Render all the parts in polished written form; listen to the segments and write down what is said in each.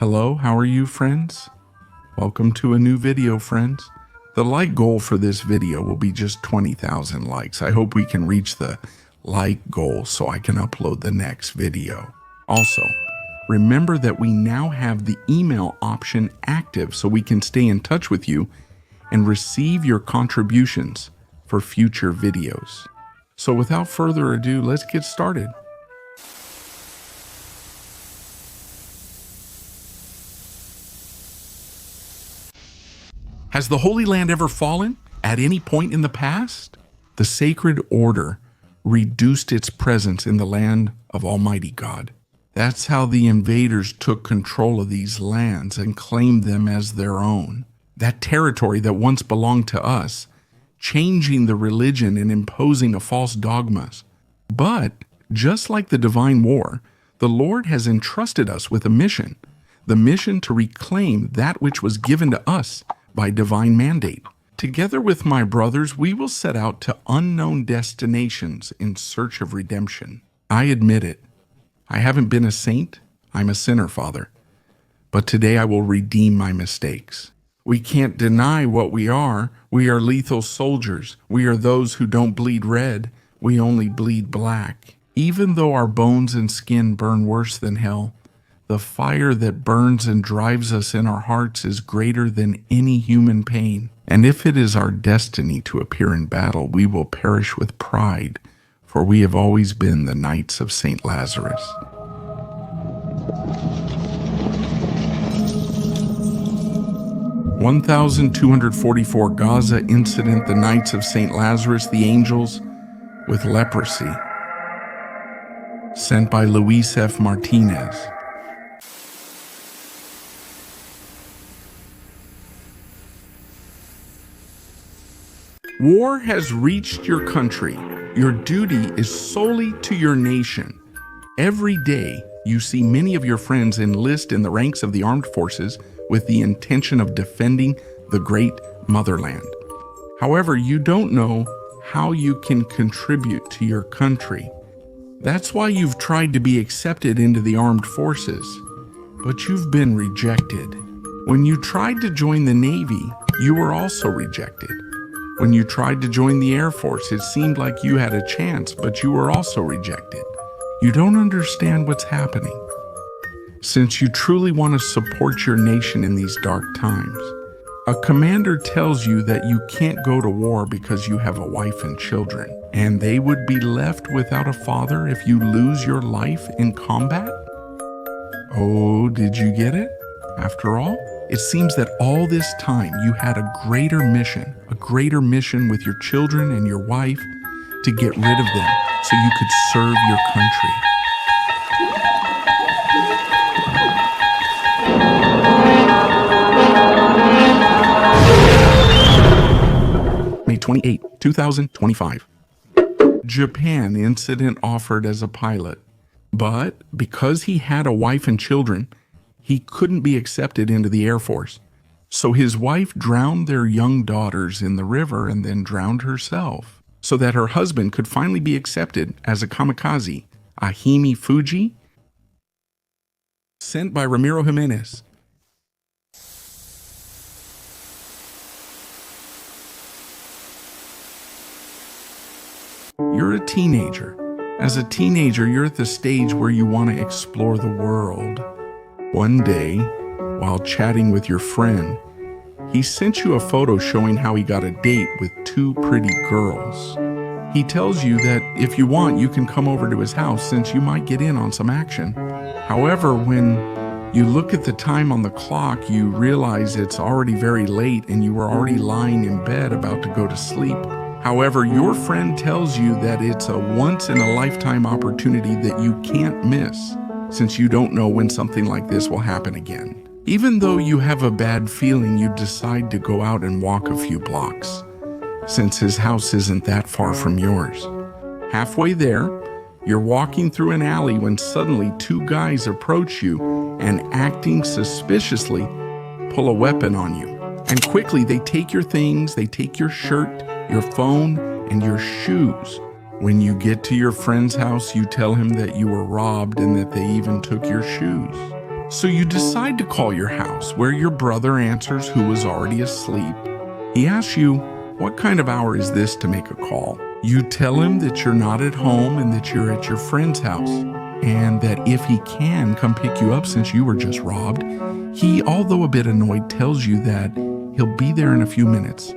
Hello, how are you, friends? Welcome to a new video, friends. The like goal for this video will be just 20,000 likes. I hope we can reach the like goal so I can upload the next video. Also, remember that we now have the email option active so we can stay in touch with you and receive your contributions for future videos. So without further ado, let's get started. Has the Holy Land ever fallen at any point in the past? The sacred order reduced its presence in the land of Almighty God. That's how the invaders took control of these lands and claimed them as their own. That territory that once belonged to us, changing the religion and imposing a false dogmas. But just like the divine war, the Lord has entrusted us with a mission, the mission to reclaim that which was given to us by divine mandate. Together with my brothers, we will set out to unknown destinations in search of redemption. I admit it. I haven't been a saint. I'm a sinner, Father. But today I will redeem my mistakes. We can't deny what we are. We are lethal soldiers. We are those who don't bleed red. We only bleed black. Even though our bones and skin burn worse than hell, the fire that burns and drives us in our hearts is greater than any human pain. And if it is our destiny to appear in battle, we will perish with pride, for we have always been the Knights of St. Lazarus. (1244) Gaza incident, the Knights of St. Lazarus, the angels with leprosy. Sent by Luis F. Martinez. War has reached your country. Your duty is solely to your nation. Every day, you see many of your friends enlist in the ranks of the armed forces with the intention of defending the great motherland. However, you don't know how you can contribute to your country. That's why you've tried to be accepted into the armed forces, but you've been rejected. When you tried to join the Navy, you were also rejected. When you tried to join the Air Force, it seemed like you had a chance, but you were also rejected. You don't understand what's happening. Since you truly want to support your nation in these dark times, a commander tells you that you can't go to war because you have a wife and children, and they would be left without a father if you lose your life in combat? Oh, did you get it? After all, it seems that all this time you had a greater mission with your children and your wife to get rid of them so you could serve your country. May 28, 2025. Japan incident offered as a pilot, but because he had a wife and children, he couldn't be accepted into the Air Force. So his wife drowned their young daughters in the river and then drowned herself so that her husband could finally be accepted as a kamikaze, a Himi Fuji, sent by Ramiro Jimenez. You're a teenager. As a teenager, you're at the stage where you want to explore the world. One day, while chatting with your friend, he sent you a photo showing how he got a date with two pretty girls. He tells you that if you want, you can come over to his house since you might get in on some action. However, when you look at the time on the clock, you realize it's already very late and you are already lying in bed about to go to sleep. However, your friend tells you that it's a once-in-a-lifetime opportunity that you can't miss, since you don't know when something like this will happen again. Even though you have a bad feeling, you decide to go out and walk a few blocks, since his house isn't that far from yours. Halfway there, you're walking through an alley when suddenly two guys approach you and, acting suspiciously, pull a weapon on you. And quickly they take your things, they take your shirt, your phone, and your shoes. When you get to your friend's house, you tell him that you were robbed and that they even took your shoes. So you decide to call your house, where your brother answers, who was already asleep. He asks you, "What kind of hour is this to make a call?" You tell him that you're not at home and that you're at your friend's house, and that if he can come pick you up since you were just robbed. He, although a bit annoyed, tells you that he'll be there in a few minutes.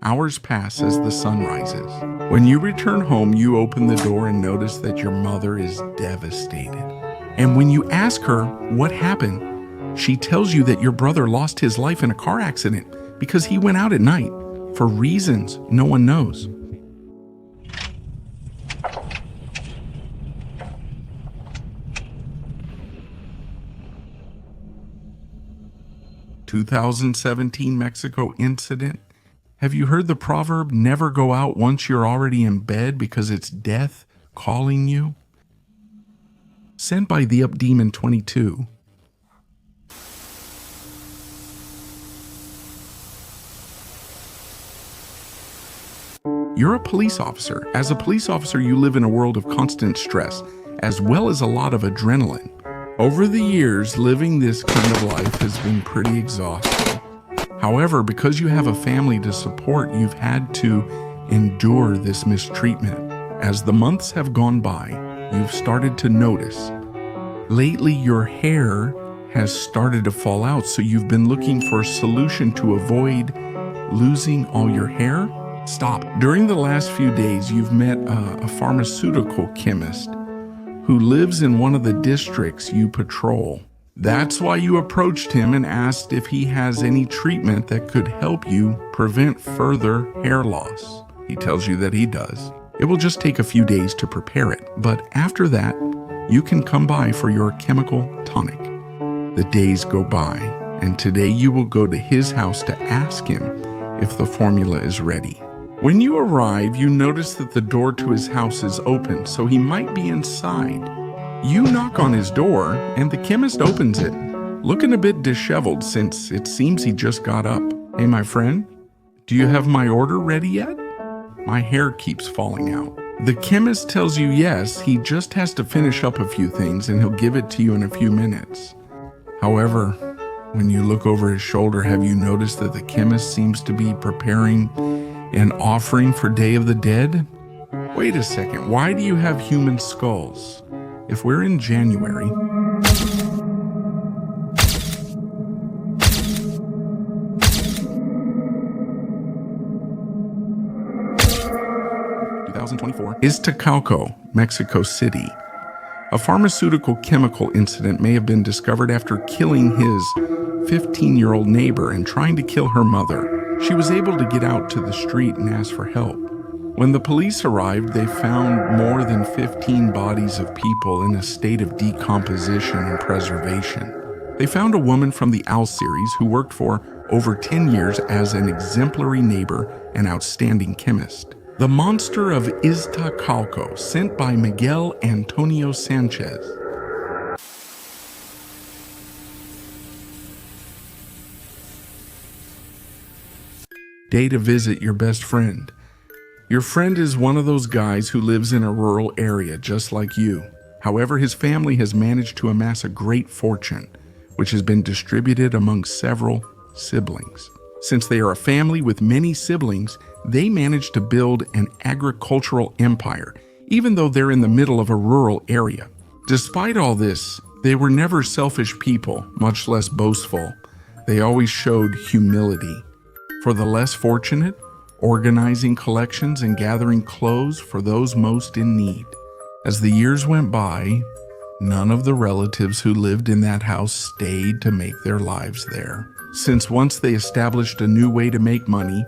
Hours pass as the sun rises. When you return home, you open the door and notice that your mother is devastated. And when you ask her what happened, she tells you that your brother lost his life in a car accident because he went out at night for reasons no one knows. "2017 Mexico incident. Have you heard the proverb, never go out once you're already in bed because it's death calling you?" Sent by the Up Demon 22. You're a police officer. As a police officer, you live in a world of constant stress, as well as a lot of adrenaline. Over the years, living this kind of life has been pretty exhausting. However, because you have a family to support, you've had to endure this mistreatment. As the months have gone by, you've started to notice. Lately, your hair has started to fall out, so you've been looking for a solution to avoid losing all your hair? Stop. During the last few days, you've met a pharmaceutical chemist who lives in one of the districts you patrol. That's why you approached him and asked if he has any treatment that could help you prevent further hair loss. He tells you that he does. It will just take a few days to prepare it, but after that, you can come by for your chemical tonic. The days go by, and today you will go to his house to ask him if the formula is ready. When you arrive, you notice that the door to his house is open, so he might be inside. You knock on his door, and the chemist opens it, looking a bit disheveled since it seems he just got up. "Hey, my friend, do you have my order ready yet? My hair keeps falling out." The chemist tells you yes, he just has to finish up a few things and he'll give it to you in a few minutes. However, when you look over his shoulder, have you noticed that the chemist seems to be preparing an offering for Day of the Dead? Wait a second, why do you have human skulls? If we're in January, Iztacalco, Mexico City. A pharmaceutical chemical incident may have been discovered after killing his 15-year-old neighbor and trying to kill her mother. She was able to get out to the street and ask for help. When the police arrived, they found more than 15 bodies of people in a state of decomposition and preservation. They found a woman from the Owl series who worked for over 10 years as an exemplary neighbor and outstanding chemist. The Monster of Iztacalco, sent by Miguel Antonio Sanchez. Day to visit your best friend. Your friend is one of those guys who lives in a rural area just like you. However, his family has managed to amass a great fortune, which has been distributed among several siblings. Since they are a family with many siblings, they managed to build an agricultural empire, even though they're in the middle of a rural area. Despite all this, they were never selfish people, much less boastful. They always showed humility. For the less fortunate, organizing collections and gathering clothes for those most in need. As the years went by, none of the relatives who lived in that house stayed to make their lives there. Since once they established a new way to make money,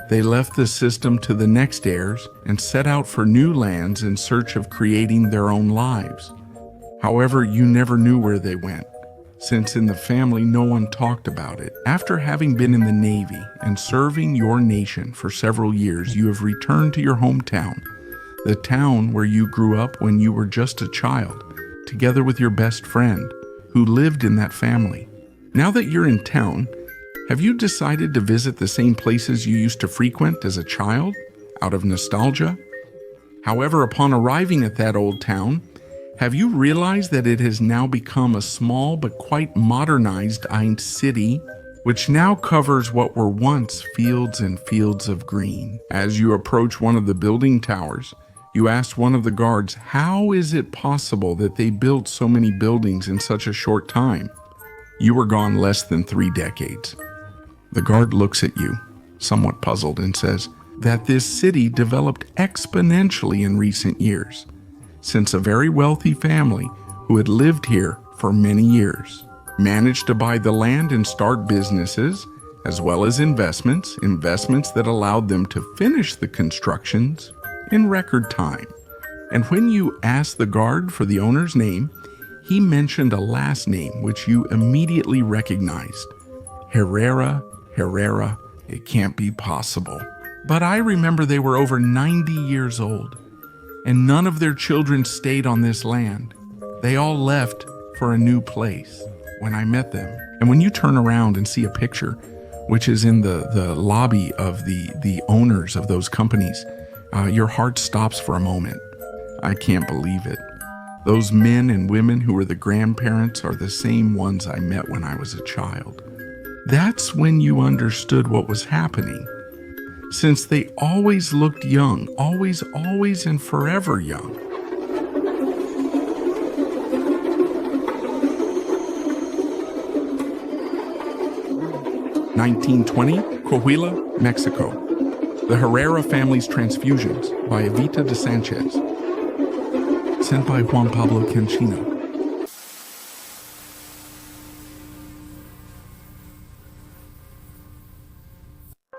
they left the system to the next heirs and set out for new lands in search of creating their own lives. However, you never knew where they went, since in the family no one talked about it. After having been in the Navy and serving your nation for several years, you have returned to your hometown, the town where you grew up when you were just a child, together with your best friend, who lived in that family. Now that you're in town, have you decided to visit the same places you used to frequent as a child, out of nostalgia? However, upon arriving at that old town, Have you realized that it has now become a small but quite modernized city, which now covers what were once fields and fields of green? As you approach one of the building towers, you ask one of the guards, how is it possible that they built so many buildings in such a short time? You were gone less than 3 decades. The guard looks at you, somewhat puzzled, and says that this city developed exponentially in recent years, since a very wealthy family who had lived here for many years managed to buy the land and start businesses, as well as investments that allowed them to finish the constructions in record time. And when you asked the guard for the owner's name, he mentioned a last name which you immediately recognized. Herrera, it can't be possible. But I remember they were over 90 years old, and none of their children stayed on this land. They all left for a new place when I met them. And when you turn around and see a picture, which is in the lobby of the owners of those companies, your heart stops for a moment. I can't believe it. Those men and women who were the grandparents are the same ones I met when I was a child. That's when you understood what was happening, since they always looked young, always and forever young. (1920) Coahuila, Mexico. The Herrera family's transfusions by Evita de Sanchez. Sent by Juan Pablo Canchino.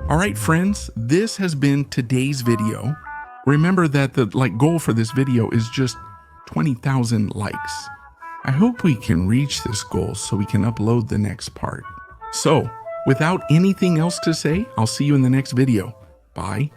All right, friends, this has been today's video. Remember that the goal for this video is just 20,000 likes. I hope we can reach this goal so we can upload the next part. So, without anything else to say, I'll see you in the next video. Bye.